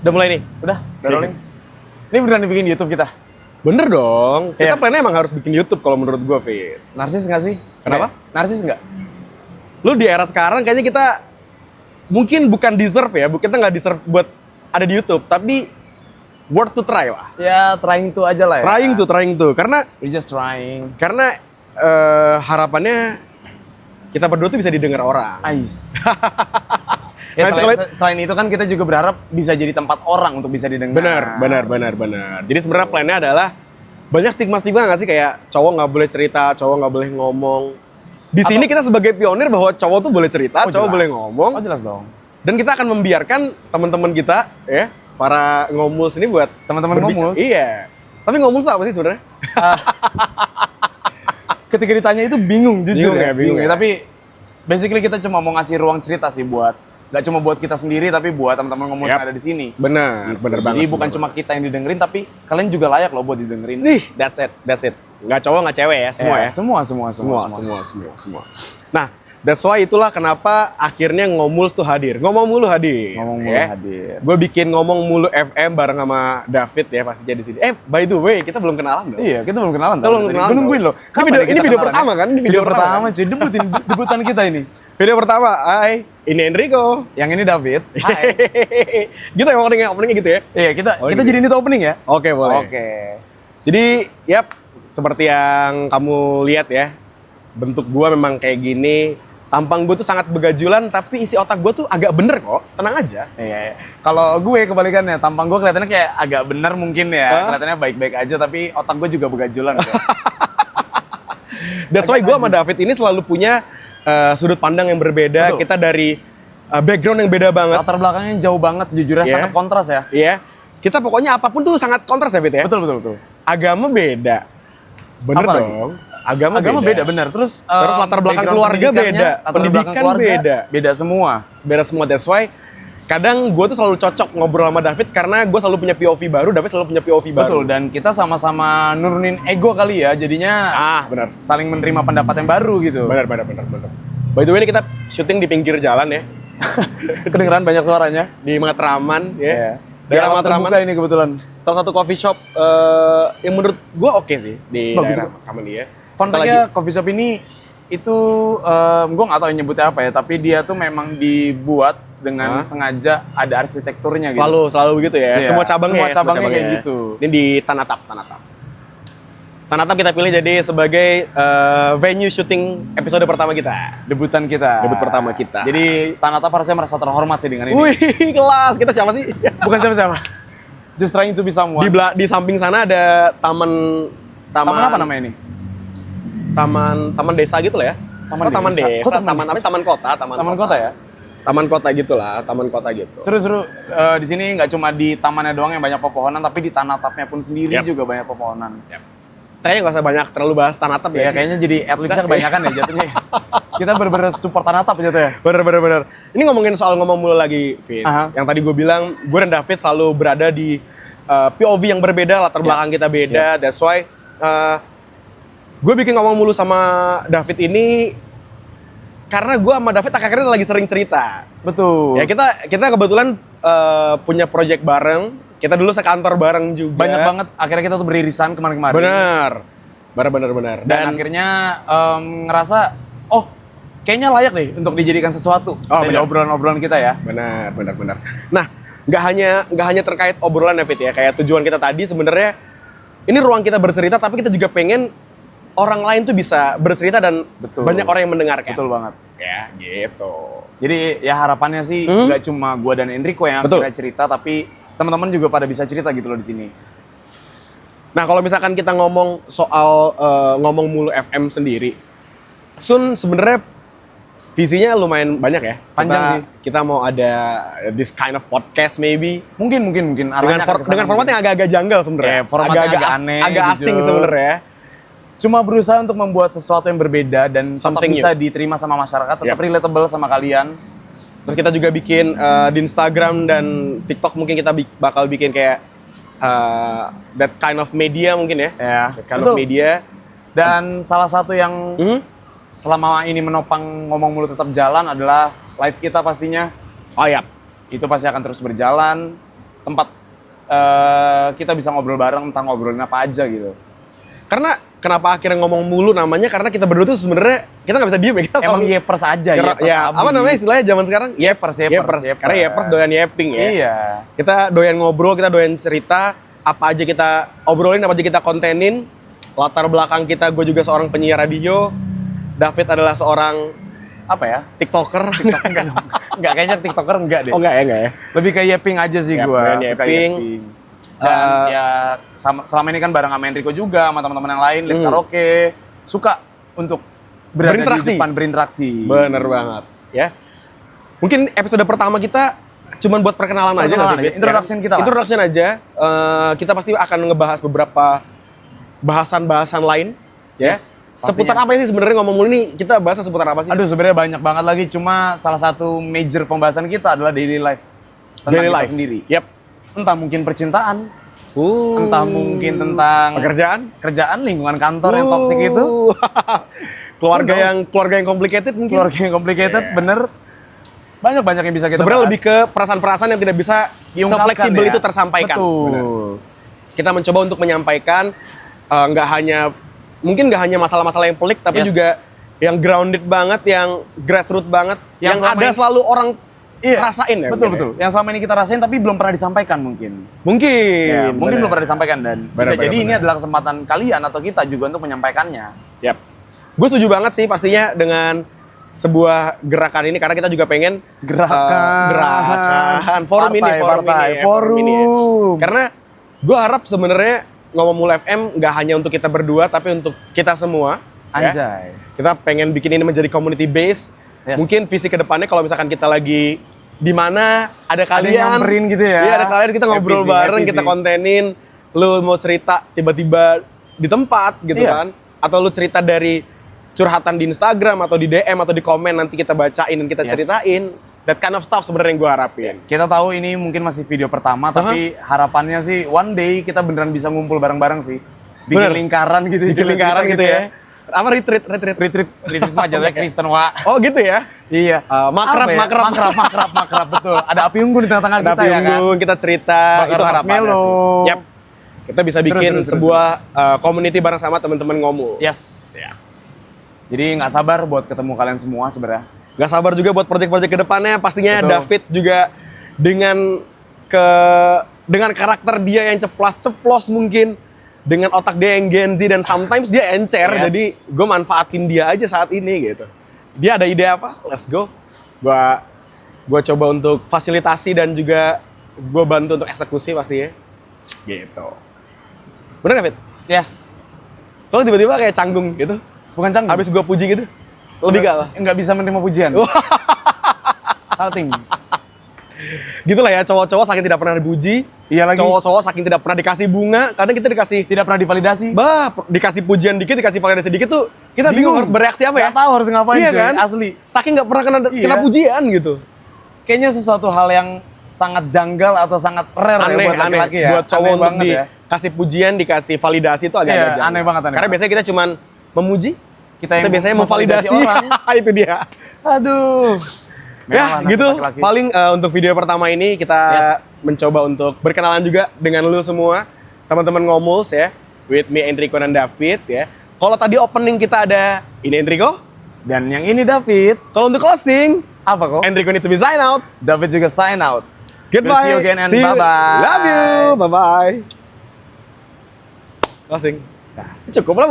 Udah mulai nih? Udah rolling. Yes. Ini beneran bikin YouTube kita? Bener dong. Kita Iya. plannya emang harus bikin YouTube kalau menurut gue, Fit. Narsis nggak sih? Kenapa? Narsis nggak? Lu di era sekarang kayaknya kita mungkin bukan deserve ya, kita nggak deserve buat ada di YouTube, tapi worth to try lah. Ya, trying to aja lah ya. Trying to. Karena We just trying. harapannya kita berdua tuh bisa didengar orang. Ais. Ya, Nah, selain itu kan kita juga berharap bisa jadi tempat orang untuk bisa didengar. Benar. Jadi sebenarnya plannya adalah banyak stigma-stigma nggak sih, kayak cowok nggak boleh cerita, cowok nggak boleh ngomong. Di sini kita sebagai pionir bahwa cowok tuh boleh cerita, cowok boleh ngomong. Oh, jelas dong. Dan kita akan membiarkan teman-teman kita, ya, para ngomuls ini buat Teman-teman berbicara. ngomuls? Iya. Tapi ngomuls apa sih sebenarnya? Ketika ditanya itu bingung jujur Bingung ya. Tapi basically kita cuma mau ngasih ruang cerita sih buat nggak cuma buat kita sendiri tapi buat teman-teman ngomong yang ada di sini. Benar, Gitu. benar banget. Jadi bukan cuma kita yang didengerin tapi kalian juga layak loh buat didengerin. Nih, that's it. Nggak cowok, nggak cewek ya, semua ya. Semua. Nah, that's why itulah kenapa akhirnya Ngomuls tuh hadir. Ngomong mulu hadir. Hadir. Gue bikin Ngomong Mulu FM bareng sama David ya pastinya di sini. By the way, kita belum kenalan dong. Iya, kita belum kenalan. Kita belum kenalan. Gue nungguin loh. Ini video pertama kan? Ini video pertama cuy. Debutan kita ini. Video pertama. Hai, ini Enrico. Yang ini David. Hai. Gitu ya openingnya gitu ya. Iya, kita gitu. jadi ini tuh opening ya. Oke, boleh. Oke. Jadi, seperti yang kamu lihat ya, bentuk gua memang kayak gini. Tampang gue tuh sangat begajulan, tapi isi otak gue tuh agak bener kok. Tenang aja. Iya. Kalau gue kebalikannya, tampang gue kelihatannya kayak agak bener mungkin ya. Kelihatannya baik-baik aja, tapi otak gue juga begajulan kok. That's why gue sama David ini selalu punya sudut pandang yang berbeda. Betul. Kita dari background yang beda banget. Latar belakangnya jauh banget, sejujurnya Iya. sangat kontras ya. Iya. Kita pokoknya apapun tuh sangat kontras ya, Fit ya. Betul. Agama beda. Bener Apa dong. Agama beda bener. Terus latar belakang background keluarga pendidikannya, beda. latar Pendidikan belakang keluarga beda. Beda semua. Beda semua. That's why kadang gue tuh selalu cocok ngobrol sama David karena gue selalu punya POV baru, David selalu punya POV baru. Betul, dan kita sama-sama nurunin ego kali ya, jadinya benar. saling menerima pendapat yang baru gitu. Benar. By the way, ini kita syuting di pinggir jalan ya. Kedengeran banyak suaranya. Di Matraman ya. Iya. Daerah Daerah Matraman. terbuka ini kebetulan. Salah satu coffee shop yang menurut gue oke sih di Bagus. daerah Matraman ini ya. Fun fact-nya, coffee shop ini itu gue nggak tahu nyebutnya apa ya, tapi dia tuh memang dibuat dengan sengaja ada arsitekturnya gitu. Selalu begitu ya. Iya, Semua cabangnya kayak gitu. Ini di Tanatap. Tanatap kita pilih jadi sebagai venue syuting episode pertama kita. Debutan kita. Debut pertama kita. Jadi Tanatap harusnya merasa terhormat sih dengan ini. Wih, kelas. Kita siapa sih? Bukan siapa-siapa. Just trying to be someone. Di samping sana ada taman apa namanya ini? Taman desa gitu lah ya. Taman desa, taman kota ya. Taman kota gitulah, taman kota gitu. Seru-seru. Di sini nggak cuma di tamannya doang yang banyak pepohonan, tapi di Tanatapnya pun sendiri juga banyak pepohonan. Kayaknya nggak usah banyak terlalu bahas Tanatap ya. Ya kayaknya jadi atletnya kebanyakan ya jatuhnya. Kita bener-bener support Tanatap jatuhnya. Bener. Ini ngomongin soal ngomong mulu lagi, Fit. Yang tadi gue bilang, gue dan David selalu berada di POV yang berbeda, latar belakang kita beda. That's why gue bikin ngomong mulu sama David ini karena gue sama David akhirnya lagi sering cerita. Betul. Ya kita kebetulan punya project bareng. Kita dulu sekantor bareng juga. Banyak banget. Akhirnya kita tuh beririsan kemarin-kemarin. Benar. Dan akhirnya ngerasa, kayaknya layak nih untuk dijadikan sesuatu dari obrolan-obrolan kita ya. Benar. Nah, nggak hanya terkait obrolan ya, Fit ya. Kayak tujuan kita tadi sebenarnya ini ruang kita bercerita, tapi kita juga pengen orang lain tuh bisa bercerita dan banyak orang yang mendengarkan. Betul banget. Ya, gitu. Jadi ya harapannya sih nggak cuma gua dan Enrico yang akhirnya cerita, tapi teman-teman juga pada bisa cerita gitu loh di sini. Nah, kalau misalkan kita ngomong soal ngomong mulu FM sendiri, Sun sebenarnya visinya lumayan banyak ya. Panjang sih. Kita mau ada this kind of podcast maybe. Mungkin. Dengan format yang agak-agak janggal sebenarnya. Formatnya agak aneh, agak asing sebenarnya. Cuma berusaha untuk membuat sesuatu yang berbeda dan tetap bisa diterima sama masyarakat, tetap relatable sama kalian. Terus kita juga bikin di Instagram dan TikTok mungkin kita bakal bikin kayak that kind of media mungkin ya. That kind of media. Dan salah satu yang selama ini menopang ngomong mulu tetap jalan adalah live kita pastinya. Oh ya. Itu pasti akan terus berjalan. tempat kita bisa ngobrol bareng tentang ngobrolin apa aja gitu. Karena kenapa akhirnya ngomong mulu namanya, karena kita berdua tuh sebenarnya kita nggak bisa diem ya, kita Emang selalu yepers aja ya, apa namanya istilahnya zaman sekarang? Yepers. Karena yepers doyan yapping ya. Iya. Kita doyan ngobrol, kita doyan cerita, apa aja kita obrolin, apa aja kita kontenin. Latar belakang kita, gue juga seorang penyiar radio. David adalah seorang apa ya? TikToker. Enggak, kayaknya TikToker enggak deh. Oh enggak ya? Lebih kayak yapping aja sih Yap, gua. doyan Suka yapping. Dan ya selama ini kan bareng sama Enrico juga, sama teman-teman yang lain, live karaoke. Suka untuk berada di depan berinteraksi. Bener banget, ya. Mungkin episode pertama kita cuman buat perkenalan aja nggak sih? Introduction kita lah. Introduction aja. Kita pasti akan ngebahas beberapa bahasan-bahasan lain, ya. Yes, seputar apa sih sebenarnya ngomong mulu ini? Kita bahas seputar apa sih? Aduh, sebenarnya banyak banget lagi. Cuma salah satu major pembahasan kita adalah daily life. Tentang daily kita life sendiri. Yap. Entah mungkin percintaan, entah mungkin tentang kerjaan, lingkungan kantor yang toksik itu, keluarga yang complicated mungkin. Keluarga yang complicated, bener. Banyak yang bisa kita sebenarnya bahas. lebih ke perasaan-perasaan yang tidak bisa se-fleksibel itu tersampaikan. Betul. Benar. Kita mencoba untuk menyampaikan nggak hanya masalah-masalah yang pelik, tapi juga yang grounded banget, yang grassroots banget, yang ada selalu orang rasain ya. Betul. Yang selama ini kita rasain tapi belum pernah disampaikan mungkin. Mungkin Belum pernah disampaikan dan bisa jadi ini adalah kesempatan kalian atau kita juga untuk menyampaikannya. Yap. Gue setuju banget sih pastinya dengan sebuah gerakan ini, karena kita juga pengen gerakan forum ini ya. Karena gue harap sebenarnya Ngomong Mulu FM nggak hanya untuk kita berdua, tapi untuk kita semua. Anjay. Ya. Kita pengen bikin ini menjadi community base. Yes. Mungkin visi kedepannya kalau misalkan kita lagi di mana ada kalian, nyamperin gitu ya. Iya, ada kalian, kita ngobrol bareng, kita kontenin. Lu mau cerita tiba-tiba di tempat gitu kan, atau lu cerita dari curhatan di Instagram atau di DM atau di komen, nanti kita bacain dan kita ceritain. That kind of stuff sebenarnya yang gue harapin. Kita tahu ini mungkin masih video pertama, tapi harapannya sih one day kita beneran bisa ngumpul bareng-bareng sih. Bikin lingkaran gitu. Bikin lingkaran gitu ya. Apa retreat mah jatuhnya Kristen, Wak. Oh gitu ya? Iya. Makrab, betul. Ada api unggun di tengah-tengah kita ya kan? Ada api unggun, kita cerita, itu harapannya sih. Yap. Kita bisa bikin sebuah community bareng sama teman-teman Ngomul. Yes. Ya. Jadi nggak sabar buat ketemu kalian semua sebenarnya. Nggak sabar juga buat project-project kedepannya. Pastinya David juga dengan karakter dia yang ceplas-ceplos mungkin, dengan otak dia yang Gen Z dan sometimes dia encer, jadi gue manfaatin dia aja saat ini gitu. Dia ada ide apa? Let's go. Gue coba untuk fasilitasi dan juga gue bantu untuk eksekusi pastinya. Gitu. Bener gak, Fit? Yes. Kalau tiba-tiba kayak canggung gitu. Bukan canggung. Habis gue puji gitu. Lebih gak apa? Nggak bisa menerima pujian. Salting. Gitulah ya, cowok-cowok saking tidak pernah dipuji. Iya lagi. Cowok-cowok saking tidak pernah dikasih bunga, kadang kita tidak pernah divalidasi. Dikasih pujian dikit, dikasih validasi dikit tuh kita bingung harus bereaksi apa ya? Nggak tahu harus ngapain. Iya kan? Asli. Saking nggak pernah kena pujian gitu. Kayaknya sesuatu hal yang sangat janggal atau sangat rare aneh, buat laki-laki ya. Buat cowok untuk dikasih pujian, dikasih validasi itu agak janggal. Aneh banget. Karena biasanya kita cuman memuji, kita biasanya memvalidasi orang. Itu dia. Aduh. Ya gitu, laki-laki. Paling untuk video pertama ini kita mencoba untuk berkenalan juga dengan lu semua, teman-teman Ngomuls ya, with me Enrico dan David ya. Kalau tadi opening kita ada ini Enrico dan yang ini David. Kalau untuk closing, apa kok? Enrico need to be sign out, David juga sign out. Goodbye. See you again and bye-bye. Love you. Bye-bye. Closing. Cukup lah buat